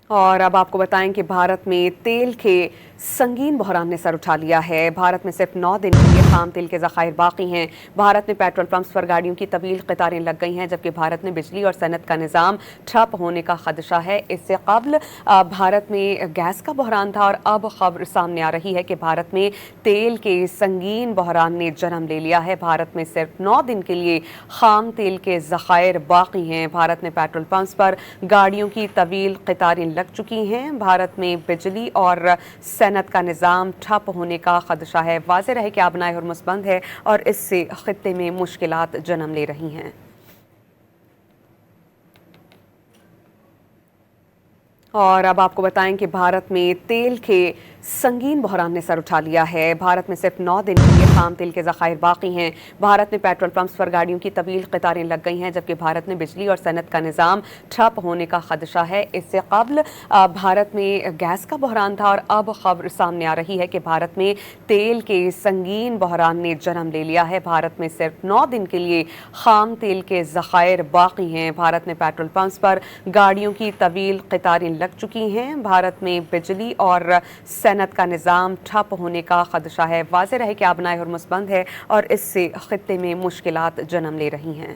और अब आपको बताएं कि भारत में तेल के संगीन बहरान ने सर उठा लिया है। भारत में सिर्फ 9 दिन के लिए खाम तेल के ज़खायर बाकी हैं। भारत में पेट्रोल पंप्स पर गाड़ियों की तवील कतारें लग गई हैं, जबकि भारत में बिजली और सनत का निज़ाम ठप होने का खदशा है। इससे कबल भारत में गैस का बहरान था और अब खबर सामने आ रही है कि भारत में तेल के संगीन बहरान ने जन्म ले लिया है। भारत में सिर्फ 9 दिन के लिए खाम तेल के ज़खायर बाकी हैं। भारत में पेट्रोल पंप्स पर गाड़ियों की तवील कतारें लग चुकी हैं। भारत में बिजली और सनत का निज़ाम ठप होने का खदशा है। वाज़ेह रहे कि आबनाए हरमुज़ बंद है और इससे खित्ते में मुश्किलात जन्म ले रही हैं। और अब आपको बताएं कि भारत में तेल के संगीन बहरान ने सर उठा लिया है। भारत में सिर्फ 9 दिन के लिए खाम तेल के ज़खायर बाकी हैं। भारत में पेट्रोल पंप्स पर गाड़ियों की तवील कतारें लग गई हैं, जबकि भारत में बिजली और सनत का निज़ाम ठप होने का खदशा है। इससे कबल भारत में गैस का बहरान था और अब खबर सामने आ रही है कि भारत में तेल के संगीन बहरान ने जन्म ले लिया है। भारत में सिर्फ 9 दिन के लिए खाम तेल के ज़खायर बाकी हैं। भारत में पेट्रोल पंप्स पर गाड़ियों की तवील कतारें लग चुकी हैं। भारत में बिजली और सनत का निज़ाम ठप होने का खदशा है। वाज़ेह रहे कि आबनाए हरमुज़ बंद है और इससे खित्ते में मुश्किलात जन्म ले रही हैं।